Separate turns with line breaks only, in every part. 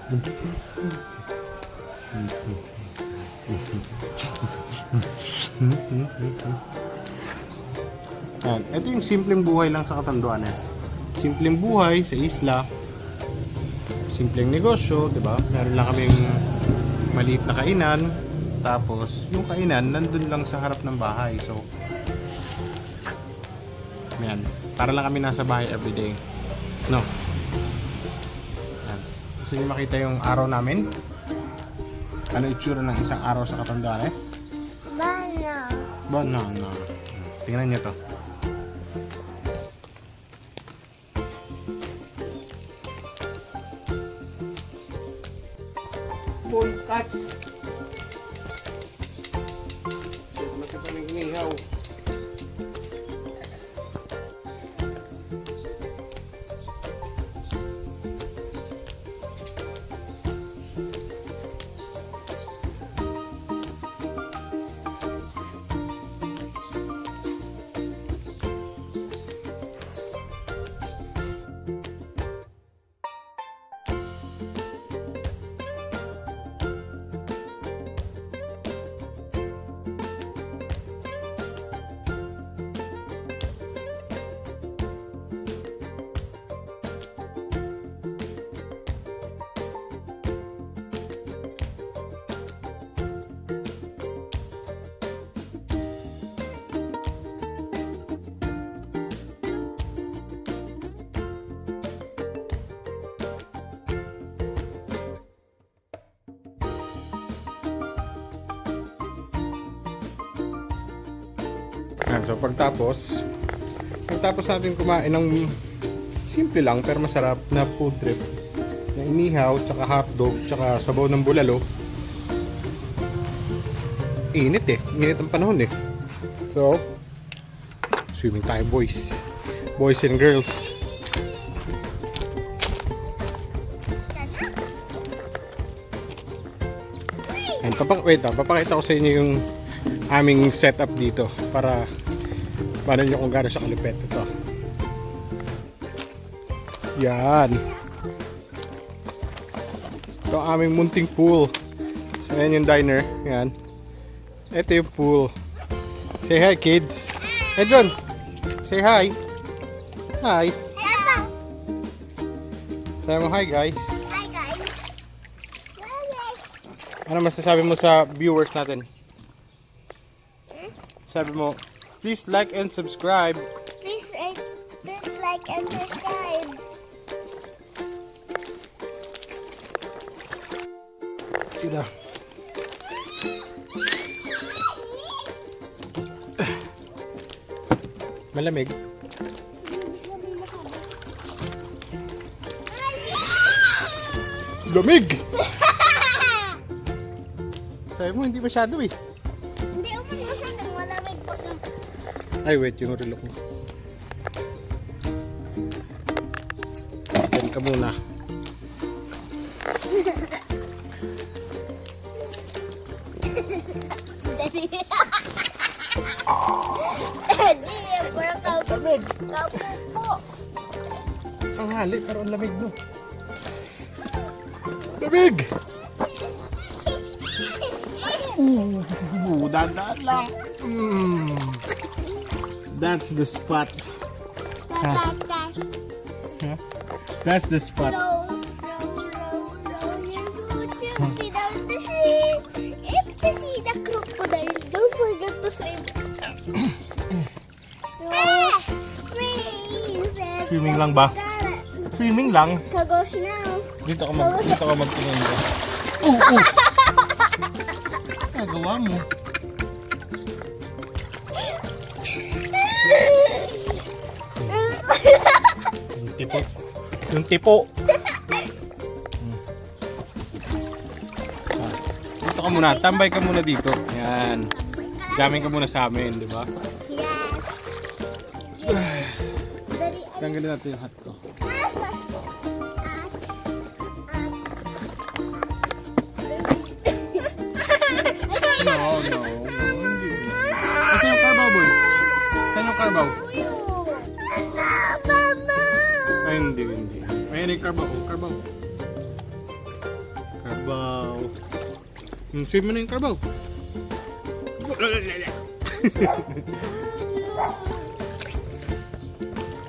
Yan. Ito yung simpleng buhay lang sa Catanduanes. Simpleng buhay sa isla. Simpleng negosyo, di ba? Meron lang kaming maliit na kainan. Tapos, yung kainan nandun lang sa harap ng bahay. So, yan. Para lang kami nasa bahay everyday. No? Yan. Gusto niyo makita yung araw namin? Ano itsura ng isang araw sa Catanduanes? Banana. Tingnan niyo to. Ball cats. Laki pa ng inihaw. So pagtapos natin kumain ng simple lang pero masarap na food trip na inihaw, tsaka hotdog, tsaka sabaw ng bulalo. Init ang panahon So swimming tayo boys and girls. And papakita ko sa inyo yung aming setup dito para paano nyo kung gano'n siya kalupet. Ito yan, ito ang aming munting pool. So yan yung diner. Yan, ito yung pool. Say hi kids. Hey John, say hi. Hi. Say mo hi guys.
Hi guys.
Ano masasabi mo sa viewers natin? Sabi mo, please like and subscribe.
Please like and subscribe.
Tira. Malamig. Lamig! Sabi mo, hindi masyado
Hindi naman masyadong malamig po.
Ay, wait, yung relo ko. Diyan ka muna.
Daddy, parang kapupo.
Ang hali, pero ang lamig mo. Lamig! Dadaan lang. That's the spot. That's the spot.
Row down the street. If you see the crocodile, don't forget to swim.
Swimming lang ba? Swimming lang.
Kagos now.
Dito ka magtingin ba? Nagawa mo. Yung tipo. Dito ka muna, tambay ka muna dito. Yan. Jamming ka muna sa amin, di ba?
Yes.
Tanggalin natin yung hat ko. No, hindi. Kasi yung carbaw boy. Saan yung carbaw? Ay, hindi. Ayan yung carbaw. Carabao. Swim mo na yung Carabao.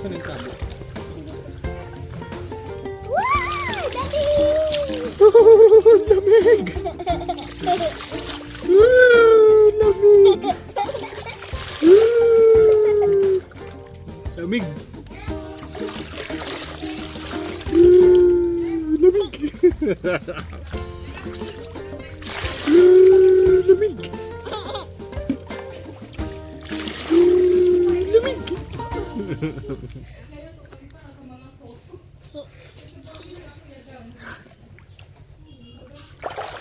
Saan yung tabo?
Wow! Dami!
Lamig! Lamig! Lamig! Lamig! Lamig!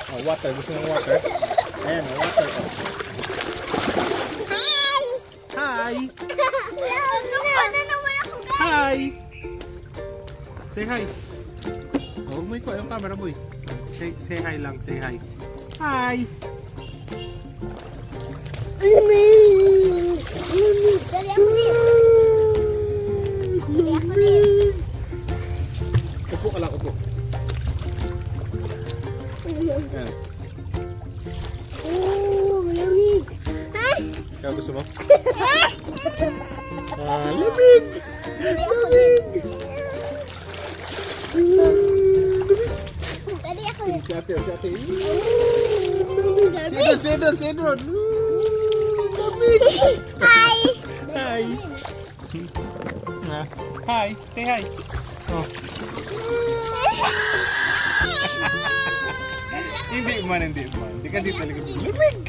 Oh, water. Gusto ng water? Ayan, water. Hi! Hi! Say hi. Oh, may ko yung camera, boy. Say hi lang, say hi. Hi!
Dali ako din. Dali ako din.
Upo ka lang, upo. Ayan.
Oh, lamig. Ha?
Kaya gusto mo? Lamig! Lamig!
Dali ako din.
Si ate, si ate.
Lamig.
Sidon! Lamig!
Hi!
Hi! Hi! Say hi! Oh. Hindi man. Hindi ka dito talaga. Lamig!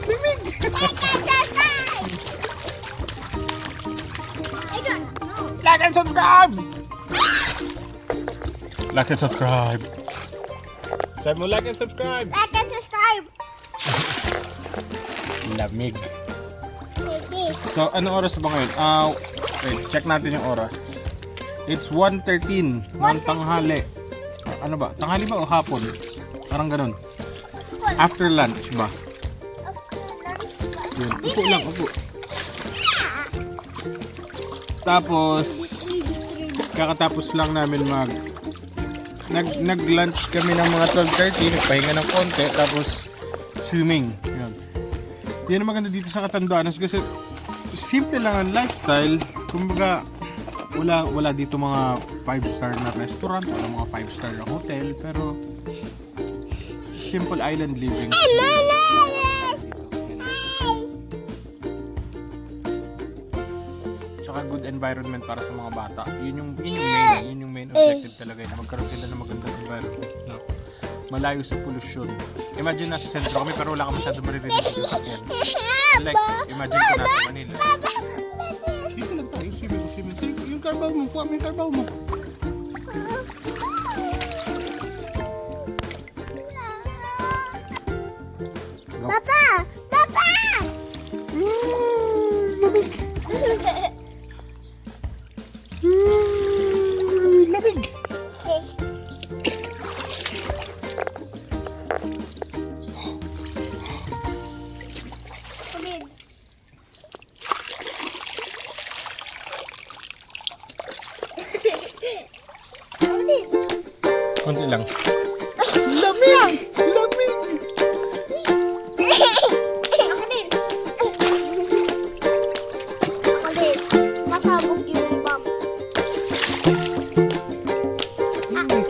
Lamig!
I don't know.
Like and subscribe! Like and subscribe! Sabi mo like and subscribe!
Like and subscribe.
Lamig!
Maybe.
So, anong oras ba ngayon? Wait, check natin yung oras. It's 1:13 ng tanghali. Ano ba? Tanghali ba o hapon? Parang ganun. After lunch ba? Yun. Upo lang, upo. Tapos, kakatapos lang namin nag-lunch kami ng mga 12:30, nagpahinga ng konti, tapos swimming. Yun. Yan ang maganda dito sa Catanduanes kasi simple lang ang lifestyle. Kumbaga, wala dito mga 5-star na restaurant, wala mga 5-star na hotel, pero simple island living. Tsaka good environment para sa mga bata. Yun yung main objective talaga na magkaroon sila ng magandang environment. No? Malayo sa pollution. Imagine nasa sentro kami pero wala ka masyado maririnig sa sasakyan. Like, imagine ko nasa Manila. Dito lang tayo, swimming. Yung Carabao mo, kuha mo yung Carabao mo.
Papa! Papa!
Lamig! Lamig!
Lamig. Lamig.
Konti lang. Lamig! Lamig!
Ako din. Ako din. Masabog yung bum.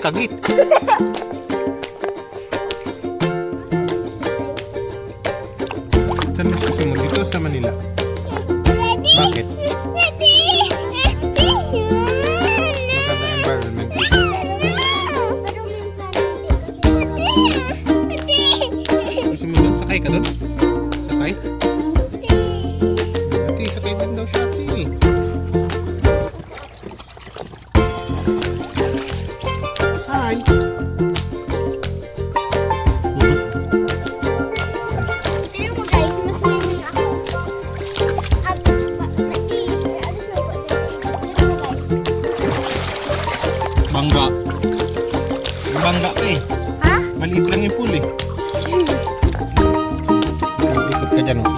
Kagit. Saan mas gusto mo? Dito sa Manila? Bakit? Maganda environment dito. Gusto mo doon? Sakay ka doon? Sakay? Ate, sakay din daw siya, ate. Hi!
Tignan mo guys, nasa-swimming ako.
Bangga. Bangga ka eh.
Ha?
Maliit lang yung pool eh. Ikot ka dyan, oh.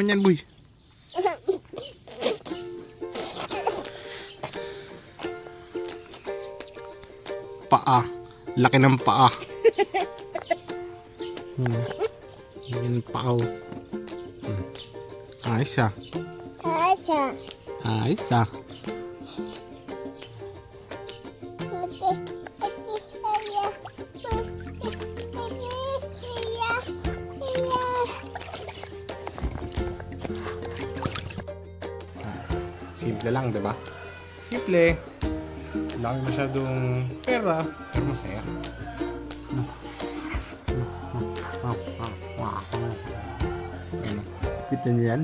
naman yan, boy. Paa. Laki ng paa. Yan ang paa. Ayos ah.
Asa.
Ayos ah. Simple lang, di ba? Simple. Wala kami masyadong pera, pero masaya. Ano? Kita niyo yan?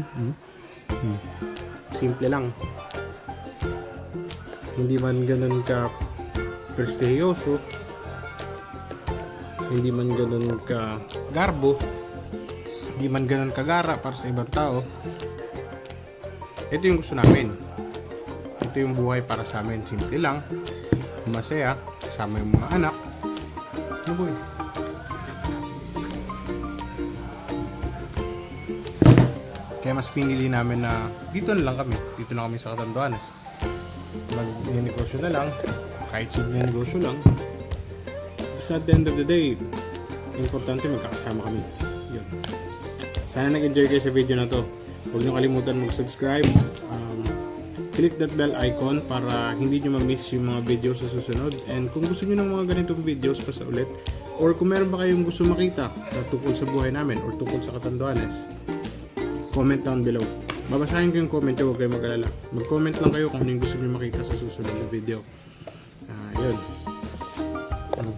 Simple lang. Hindi man ganun ka prestiyoso. Hindi man ganun ka garbo. Hindi man ganun kagara para sa ibang tao. Ito yung gusto namin. Ito yung buhay para sa amin. Simple lang. Masaya. Kasama yung mga anak. Ano boy? Kaya mas pinili namin na dito na lang kami. Dito na kami sa Catanduanes. Mag-negosyo na lang. Kahit simple negosyo lang. Basta at the end of the day, importante magkakasama kami. Yun. Sana nag-enjoy kayo sa video na to. Huwag niyo kalimutan mag-subscribe. Click that bell icon para hindi niyo ma-miss yung mga video sa susunod. And kung gusto niyo ng mga ganitong videos pa sa ulit, or kung meron ba kayong gusto makita na tungkol sa buhay namin or tungkol sa Catanduanes, comment down below. Babasahin ko yung comment niyo, huwag kayong mag-alala. Mag-comment lang kayo kung ano yung gusto niyo makita sa susunod na video. Yun.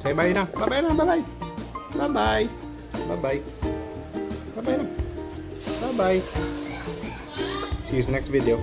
Say bye na. Bye-bye na. Bye-bye. Bye-bye. Bye-bye. Bye-bye na. Bye-bye. See you sa next video.